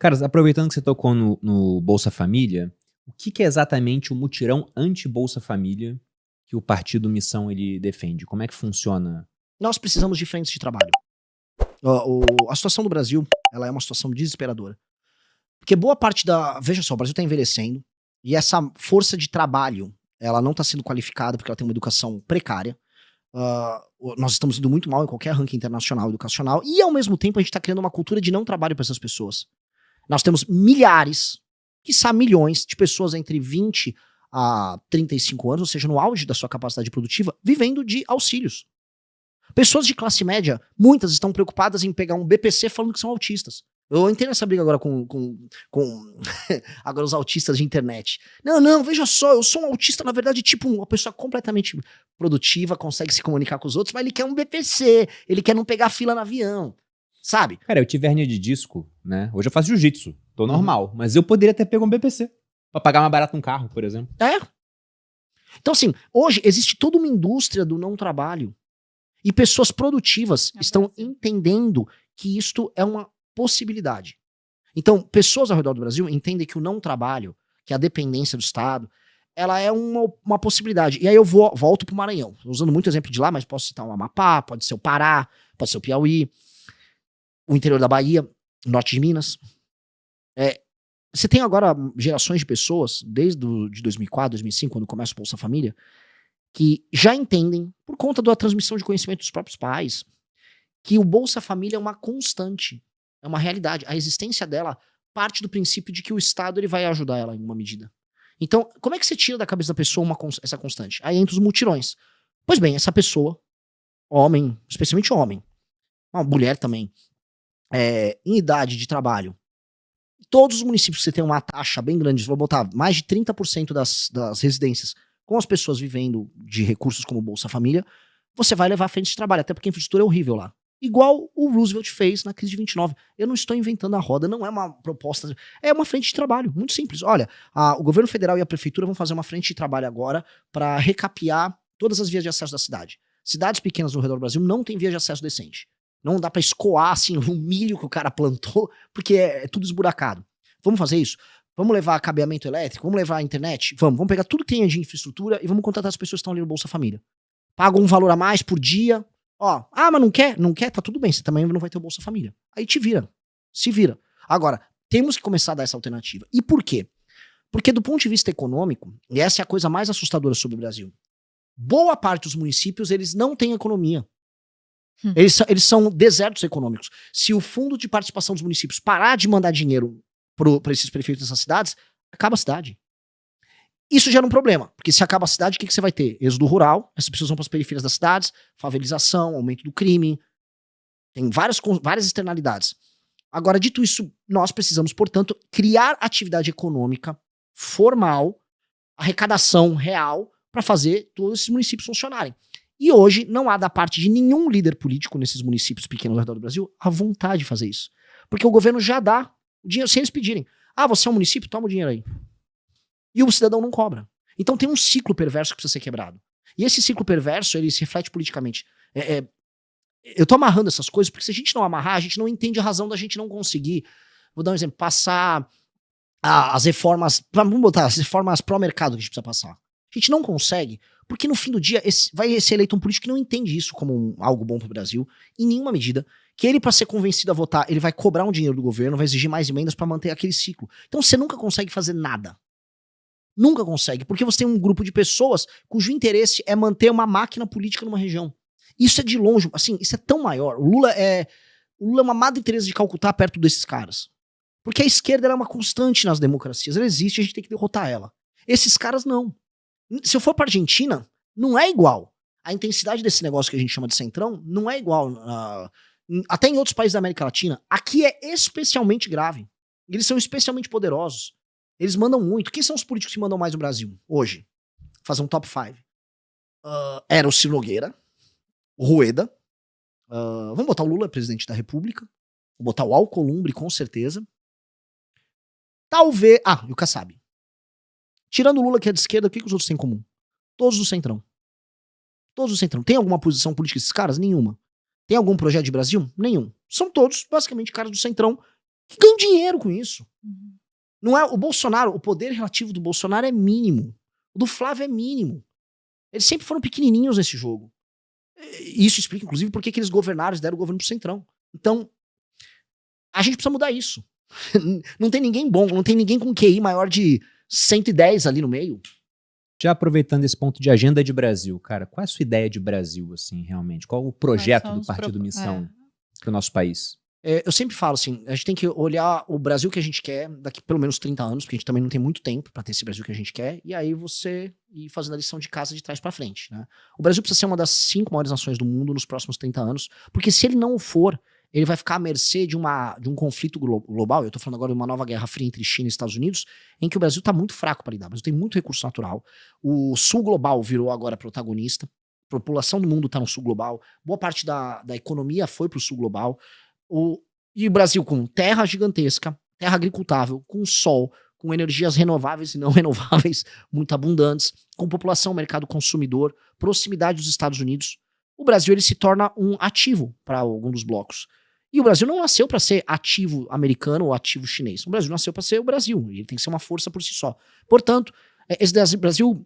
Caras, aproveitando que você tocou no Bolsa Família, o que é exatamente o mutirão anti-Bolsa Família que o Partido Missão ele defende? Como é que funciona? Nós precisamos de frentes de trabalho. A situação do Brasil, ela é uma situação desesperadora. Porque boa parte da... Veja só, o Brasil está envelhecendo e essa força de trabalho, ela não está sendo qualificada porque ela tem uma educação precária. Nós estamos indo muito mal em qualquer ranking internacional educacional e, ao mesmo tempo, a gente está criando uma cultura de não trabalho para essas pessoas. Nós temos milhares, quiçá milhões, de pessoas entre 20 a 35 anos, ou seja, no auge da sua capacidade produtiva, vivendo de auxílios. Pessoas de classe média, muitas estão preocupadas em pegar um BPC falando que são autistas. Eu entendo essa briga agora com agora os autistas de internet. Não, veja só, eu sou um autista, na verdade, tipo uma pessoa completamente produtiva, consegue se comunicar com os outros, mas ele quer um BPC, ele quer não pegar fila no avião, sabe? Cara, eu tive hernia de disco, né? Hoje eu faço jiu-jitsu, tô normal, mas eu poderia ter pego um BPC pra pagar mais barato um carro, por exemplo. Então, assim, hoje existe toda uma indústria do não trabalho e pessoas produtivas estão entendendo que isto é uma possibilidade. Então, pessoas ao redor do Brasil entendem que o não trabalho, que a dependência do Estado, ela é uma possibilidade. E aí eu volto pro Maranhão, usando muito exemplo de lá, mas posso citar o Amapá, pode ser o Pará, pode ser o Piauí, o interior da Bahia, norte de Minas. Você tem agora gerações de pessoas, desde de 2004, 2005, quando começa o Bolsa Família, que já entendem, por conta da transmissão de conhecimento dos próprios pais, que o Bolsa Família é uma constante, é uma realidade. A existência dela parte do princípio de que o Estado ele vai ajudar ela em uma medida. Então, como é que você tira da cabeça da pessoa essa constante? Aí entra os mutirões. Pois bem, essa pessoa, homem, especialmente homem, uma mulher também, em idade de trabalho, todos os municípios que você tem uma taxa bem grande, vou botar mais de 30% das residências com as pessoas vivendo de recursos como Bolsa Família, você vai levar à frente de trabalho, até porque a infraestrutura é horrível lá. Igual o Roosevelt fez na crise de 29. Eu não estou inventando a roda, não é uma proposta, é uma frente de trabalho, muito simples. Olha, o governo federal e a prefeitura vão fazer uma frente de trabalho agora para recapear todas as vias de acesso da cidade. Cidades pequenas no redor do Brasil não têm via de acesso decente. Não dá para escoar assim o milho que o cara plantou, porque é tudo esburacado. Vamos fazer isso? Vamos levar cabeamento elétrico? Vamos levar a internet? Vamos pegar tudo que tem de infraestrutura e vamos contratar as pessoas que estão ali no Bolsa Família. Paga um valor a mais por dia. Mas não quer? Não quer? Tá tudo bem, você também não vai ter o Bolsa Família. Aí te vira. Se vira. Agora, temos que começar a dar essa alternativa. E por quê? Porque do ponto de vista econômico, e essa é a coisa mais assustadora sobre o Brasil, boa parte dos municípios, eles não têm economia. Eles são desertos econômicos. Se o fundo de participação dos municípios parar de mandar dinheiro para esses prefeitos dessas cidades, acaba a cidade. Isso gera um problema, porque se acaba a cidade, o que você vai ter? Êxodo rural, essas pessoas vão para as periferias das cidades, favelização, aumento do crime, tem várias externalidades. Agora, dito isso, nós precisamos, portanto, criar atividade econômica formal, arrecadação real, para fazer todos esses municípios funcionarem. E hoje não há da parte de nenhum líder político nesses municípios pequenos ao redor do Brasil a vontade de fazer isso. Porque o governo já dá o dinheiro sem eles pedirem. Você é um município? Toma o dinheiro aí. E o cidadão não cobra. Então tem um ciclo perverso que precisa ser quebrado. E esse ciclo perverso, ele se reflete politicamente. Eu tô amarrando essas coisas, porque se a gente não amarrar, a gente não entende a razão da gente não conseguir. Vou dar um exemplo. Passar as reformas, vamos botar as reformas pró-mercado que a gente precisa passar. A gente não consegue, porque no fim do dia vai ser eleito um político que não entende isso como algo bom pro Brasil, em nenhuma medida, que ele, para ser convencido a votar, ele vai cobrar um dinheiro do governo, vai exigir mais emendas para manter aquele ciclo. Então você nunca consegue fazer nada. Nunca consegue, porque você tem um grupo de pessoas cujo interesse é manter uma máquina política numa região. Isso é de longe, assim, isso é tão maior. O Lula é uma Madre Teresa de Calcutá perto desses caras. Porque a esquerda ela é uma constante nas democracias, ela existe, a gente tem que derrotar ela. Esses caras não. Se eu for pra Argentina, não é igual. A intensidade desse negócio que a gente chama de centrão não é igual. Até em outros países da América Latina. Aqui é especialmente grave. Eles são especialmente poderosos. Eles mandam muito. Quem são os políticos que mandam mais no Brasil hoje? Fazer um top 5. Era o Ciro Nogueira, o Rueda. Vamos botar o Lula, presidente da República. Vou botar o Alcolumbre, com certeza. Talvez... e o Kassab. Tirando o Lula, que é de esquerda, o que os outros têm em comum? Todos do centrão. Todos do centrão. Tem alguma posição política desses caras? Nenhuma. Tem algum projeto de Brasil? Nenhum. São todos, basicamente, caras do centrão que ganham dinheiro com isso. Não é o Bolsonaro, o poder relativo do Bolsonaro é mínimo. O do Flávio é mínimo. Eles sempre foram pequenininhos nesse jogo. E isso explica, inclusive, por que eles governaram, eles deram o governo pro Centrão. Então, a gente precisa mudar isso. Não tem ninguém bom, não tem ninguém com QI maior de 110 ali no meio. Já aproveitando esse ponto de agenda de Brasil, cara, qual é a sua ideia de Brasil, assim, realmente? Qual o projeto do Partido Missão para o nosso país? Eu sempre falo assim, a gente tem que olhar o Brasil que a gente quer daqui pelo menos 30 anos, porque a gente também não tem muito tempo para ter esse Brasil que a gente quer, e aí você ir fazendo a lição de casa de trás para frente, né? O Brasil precisa ser uma das 5 maiores nações do mundo nos próximos 30 anos, porque se ele não o for, ele vai ficar à mercê de um conflito global. Eu tô falando agora de uma nova guerra fria entre China e Estados Unidos, em que o Brasil tá muito fraco para lidar. O Brasil tem muito recurso natural. O sul global virou agora protagonista. A população do mundo tá no sul global. Boa parte da economia foi pro sul global. E o Brasil com terra gigantesca, terra agricultável, com sol, com energias renováveis e não renováveis muito abundantes, com população, mercado consumidor, proximidade dos Estados Unidos. O Brasil ele se torna um ativo para algum dos blocos. E o Brasil não nasceu para ser ativo americano ou ativo chinês. O Brasil nasceu para ser o Brasil. E ele tem que ser uma força por si só. Portanto, esse Brasil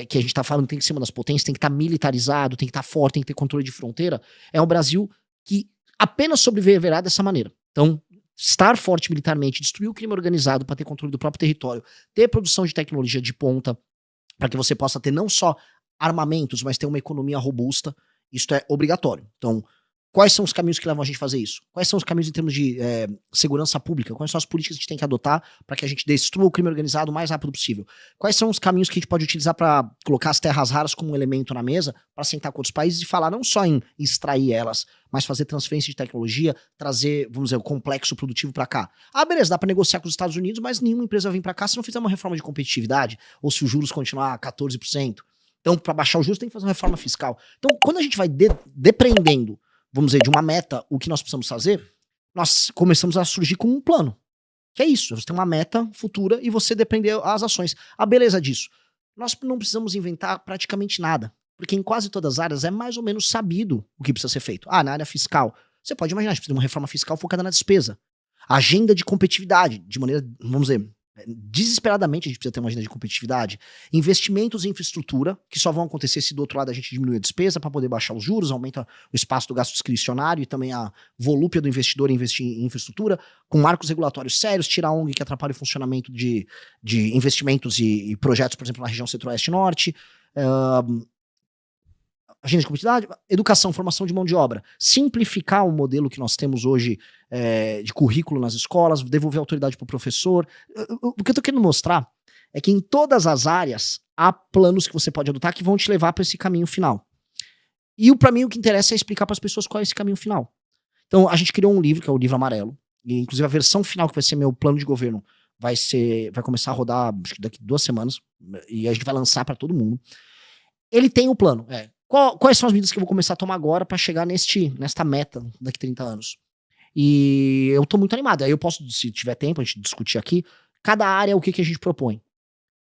que a gente está falando tem que ser uma das potências, tem que estar militarizado, tem que estar forte, tem que ter controle de fronteira. É um Brasil que apenas sobreviverá dessa maneira. Então, estar forte militarmente, destruir o crime organizado para ter controle do próprio território, ter produção de tecnologia de ponta, para que você possa ter não só armamentos, mas ter uma economia robusta, isso é obrigatório. Então, quais são os caminhos que levam a gente a fazer isso? Quais são os caminhos em termos de segurança pública? Quais são as políticas que a gente tem que adotar para que a gente destrua o crime organizado o mais rápido possível? Quais são os caminhos que a gente pode utilizar para colocar as terras raras como um elemento na mesa, para sentar com outros países e falar não só em extrair elas, mas fazer transferência de tecnologia, trazer, vamos dizer, o complexo produtivo para cá? Ah, beleza, dá para negociar com os Estados Unidos, mas nenhuma empresa vai vir para cá se não fizer uma reforma de competitividade ou se os juros continuar a 14%. Então, para baixar os juros, tem que fazer uma reforma fiscal. Então, quando a gente vai depreendendo, vamos dizer, de uma meta, o que nós precisamos fazer, nós começamos a surgir com um plano. Que é isso, você tem uma meta futura e você depender as ações. A beleza disso, nós não precisamos inventar praticamente nada, porque em quase todas as áreas é mais ou menos sabido o que precisa ser feito. Ah, na área fiscal, você pode imaginar, a gente precisa de uma reforma fiscal focada na despesa. Agenda de competitividade, de maneira, vamos dizer, desesperadamente a gente precisa ter uma agenda de competitividade. Investimentos em infraestrutura, que só vão acontecer se do outro lado a gente diminui a despesa para poder baixar os juros, aumenta o espaço do gasto discricionário e também a volúpia do investidor em investir em infraestrutura, com marcos regulatórios sérios, tirar a ONG que atrapalha o funcionamento de investimentos e projetos, por exemplo, na região centro-oeste e norte. Agenda de competitividade, educação, formação de mão de obra, simplificar o modelo que nós temos hoje de currículo nas escolas, devolver autoridade para o professor. O que eu estou querendo mostrar é que em todas as áreas há planos que você pode adotar que vão te levar para esse caminho final. E para mim o que interessa é explicar para as pessoas qual é esse caminho final. Então a gente criou um livro, que é o livro amarelo, e inclusive a versão final, que vai ser meu plano de governo, vai começar a rodar acho que daqui 2 semanas, e a gente vai lançar para todo mundo. Ele tem o plano, quais são as medidas que eu vou começar a tomar agora para chegar nesta meta daqui 30 anos? E eu tô muito animado. Aí eu posso, se tiver tempo, a gente discutir aqui, cada área o que a gente propõe.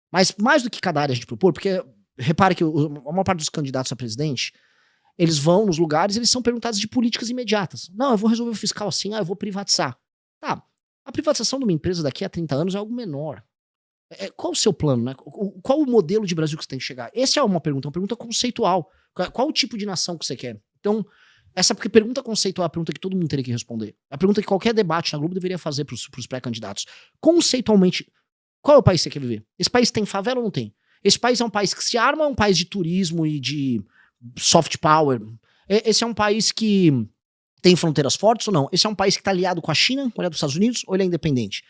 Mas mais do que cada área a gente propõe, porque repare que a maior parte dos candidatos a presidente, eles vão nos lugares, eles são perguntados de políticas imediatas. Não, eu vou resolver o fiscal assim, eu vou privatizar. Tá, a privatização de uma empresa daqui a 30 anos é algo menor. Qual o seu plano, né? Qual o modelo de Brasil que você tem que chegar? Essa é uma pergunta conceitual. Qual o tipo de nação que você quer? Então, essa pergunta conceitual é a pergunta que todo mundo teria que responder. É a pergunta que qualquer debate na Globo deveria fazer pros pré-candidatos. Conceitualmente, qual é o país que você quer viver? Esse país tem favela ou não tem? Esse país é um país que se arma ou é um país de turismo e de soft power? Esse é um país que tem fronteiras fortes ou não? Esse é um país que está aliado com a China, aliado com os Estados Unidos, ou ele é independente?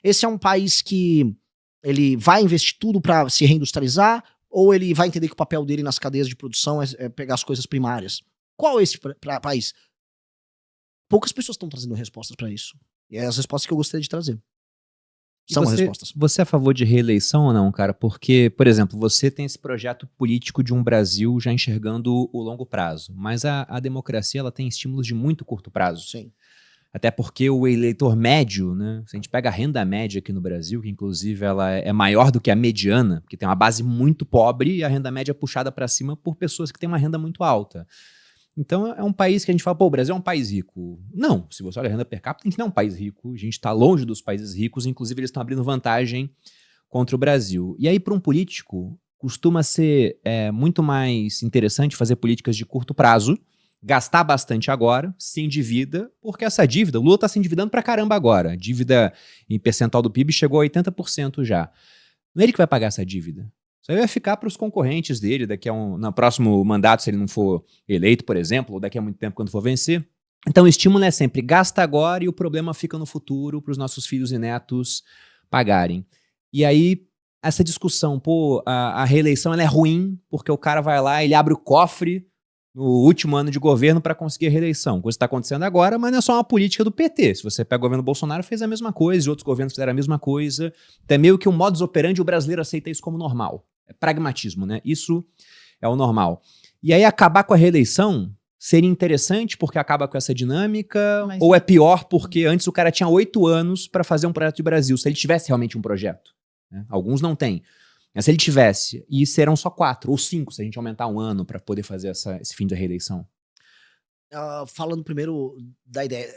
Esse é um país que ele vai investir tudo para se reindustrializar, ou ele vai entender que o papel dele nas cadeias de produção é pegar as coisas primárias? Qual é esse país? Poucas pessoas estão trazendo respostas para isso. E é as respostas que eu gostaria de trazer. São as respostas. Você é a favor de reeleição ou não, cara? Porque, por exemplo, você tem esse projeto político de um Brasil já enxergando o longo prazo. Mas a democracia ela tem estímulos de muito curto prazo. Sim. Até porque o eleitor médio, né? Se a gente pega a renda média aqui no Brasil, que inclusive ela é maior do que a mediana, porque tem uma base muito pobre e a renda média é puxada para cima por pessoas que têm uma renda muito alta. Então é um país que a gente fala, pô, o Brasil é um país rico. Não, se você olha a renda per capita, a gente não é um país rico, a gente está longe dos países ricos, inclusive eles estão abrindo vantagem contra o Brasil. E aí, para um político, costuma ser muito mais interessante fazer políticas de curto prazo, gastar bastante agora, se endivida, porque essa dívida, o Lula está se endividando pra caramba agora, a dívida em percentual do PIB chegou a 80% já. Não é ele que vai pagar essa dívida. Isso aí vai ficar para os concorrentes dele daqui a no próximo mandato, se ele não for eleito, por exemplo, ou daqui a muito tempo quando for vencer. Então o estímulo é sempre gasta agora e o problema fica no futuro para os nossos filhos e netos pagarem. E aí essa discussão, pô, a reeleição ela é ruim porque o cara vai lá, ele abre o cofre no último ano de governo para conseguir a reeleição. Coisa que está acontecendo agora, mas não é só uma política do PT. Se você pega o governo Bolsonaro, fez a mesma coisa, e outros governos fizeram a mesma coisa. Até meio que um modus operandi, o brasileiro aceita isso como normal. É pragmatismo, né? Isso é o normal. E aí acabar com a reeleição seria interessante porque acaba com essa dinâmica, Mas ou é pior porque antes o cara tinha 8 anos para fazer um projeto de Brasil, se ele tivesse realmente um projeto. Né? Alguns não têm. Mas se ele tivesse, e serão só 4 ou 5 se a gente aumentar um ano para poder fazer esse fim da reeleição. Falando primeiro da ideia,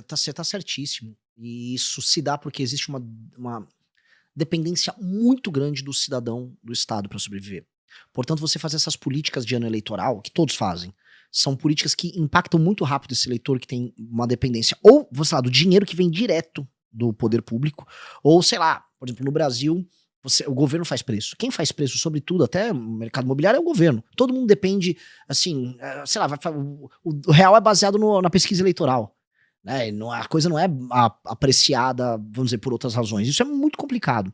você tá certíssimo. E isso se dá porque existe uma dependência muito grande do cidadão do Estado para sobreviver. Portanto, você fazer essas políticas de ano eleitoral, que todos fazem, são políticas que impactam muito rápido esse eleitor que tem uma dependência, ou, sei lá, do dinheiro que vem direto do poder público, ou, sei lá, por exemplo, no Brasil, o governo faz preço. Quem faz preço, sobretudo, até o mercado imobiliário, é o governo. Todo mundo depende, assim, sei lá, o real é baseado na pesquisa eleitoral. Né? A coisa não é apreciada, vamos dizer, por outras razões. Isso é muito complicado.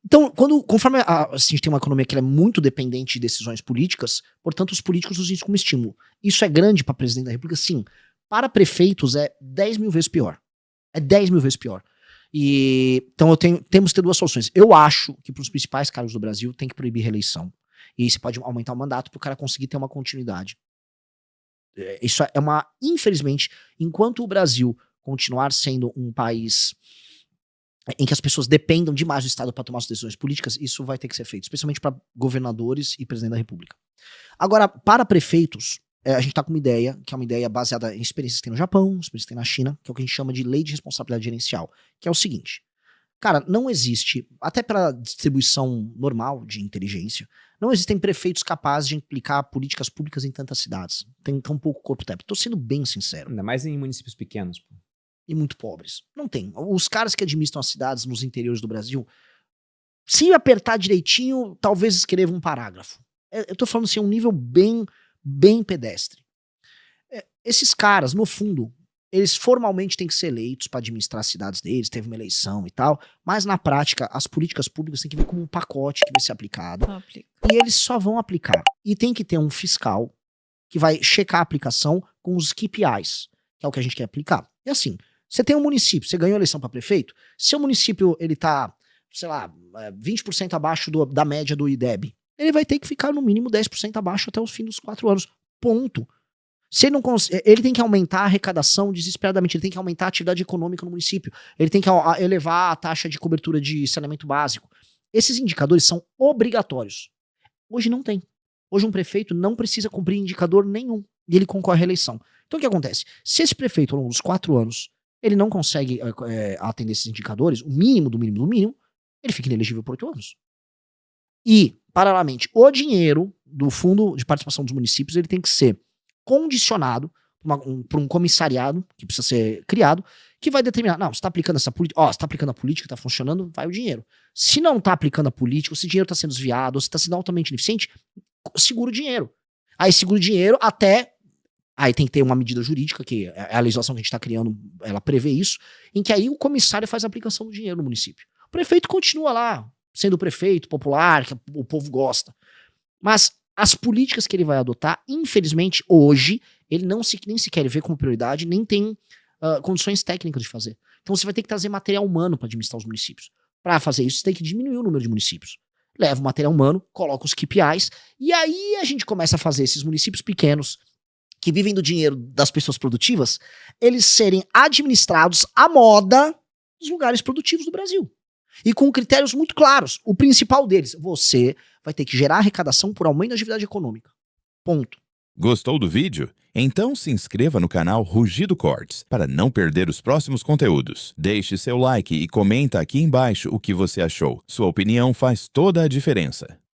Então, conforme a gente tem uma economia que é muito dependente de decisões políticas, portanto, os políticos usam isso como estímulo. Isso é grande para presidente da República? Sim. Para prefeitos é 10 mil vezes pior. É 10 mil vezes pior. Então temos que ter duas soluções. Eu acho que para os principais cargos do Brasil tem que proibir reeleição. E você pode aumentar o mandato para o cara conseguir ter uma continuidade. Isso é infelizmente, enquanto o Brasil continuar sendo um país em que as pessoas dependam demais do Estado para tomar suas decisões políticas, isso vai ter que ser feito, especialmente para governadores e presidente da República. Agora, para prefeitos, a gente tá com uma ideia, que é uma ideia baseada em experiências que tem no Japão, experiências que tem na China, que é o que a gente chama de lei de responsabilidade gerencial, que é o seguinte, cara, não existe, até pela distribuição normal de inteligência, não existem prefeitos capazes de implicar políticas públicas em tantas cidades. Tem tão pouco corpo técnico. Tô sendo bem sincero. Ainda mais em municípios pequenos. Pô. E muito pobres. Não tem. Os caras que administram as cidades nos interiores do Brasil, se apertar direitinho, talvez escreva um parágrafo. Eu tô falando assim, um nível bem pedestre. Esses caras, no fundo, eles formalmente têm que ser eleitos para administrar as cidades deles, teve uma eleição e tal, mas na prática, as políticas públicas têm que vir como um pacote que vai ser aplicado. E eles só vão aplicar. E tem que ter um fiscal que vai checar a aplicação com os KPIs, que é o que a gente quer aplicar. E assim, você tem um município, você ganhou a eleição para prefeito, se o município ele tá, sei lá, 20% abaixo da média do IDEB, ele vai ter que ficar no mínimo 10% abaixo até os fins dos 4 anos. Ponto. Se ele não ele tem que aumentar a arrecadação desesperadamente, ele tem que aumentar a atividade econômica no município, ele tem que elevar a taxa de cobertura de saneamento básico. Esses indicadores são obrigatórios. Hoje não tem. Hoje um prefeito não precisa cumprir indicador nenhum e ele concorre à eleição. Então o que acontece? Se esse prefeito, ao longo dos 4 anos, ele não consegue atender esses indicadores, o mínimo do mínimo do mínimo, ele fica inelegível por 8 anos. E, paralelamente, o dinheiro do Fundo de Participação dos Municípios ele tem que ser condicionado por um comissariado que precisa ser criado, que vai determinar, não, você está aplicando essa política, você está aplicando a política, está funcionando, vai o dinheiro. Se não está aplicando a política, ou se o dinheiro está sendo desviado, ou se está sendo altamente ineficiente, segura o dinheiro. Aí segura o dinheiro até... Aí tem que ter uma medida jurídica, que é a legislação que a gente está criando, ela prevê isso, em que aí o comissário faz a aplicação do dinheiro no município. O prefeito continua lá, sendo o prefeito popular, que o povo gosta. Mas as políticas que ele vai adotar, infelizmente, hoje, ele nem sequer vê como prioridade, nem tem condições técnicas de fazer. Então você vai ter que trazer material humano para administrar os municípios. Para fazer isso, você tem que diminuir o número de municípios. Leva o material humano, coloca os KPIs, e aí a gente começa a fazer esses municípios pequenos, que vivem do dinheiro das pessoas produtivas, eles serem administrados à moda dos lugares produtivos do Brasil. E com critérios muito claros. O principal deles, você vai ter que gerar arrecadação por aumento da atividade econômica. Ponto. Gostou do vídeo? Então se inscreva no canal Rugido Cortes para não perder os próximos conteúdos. Deixe seu like e comenta aqui embaixo o que você achou. Sua opinião faz toda a diferença.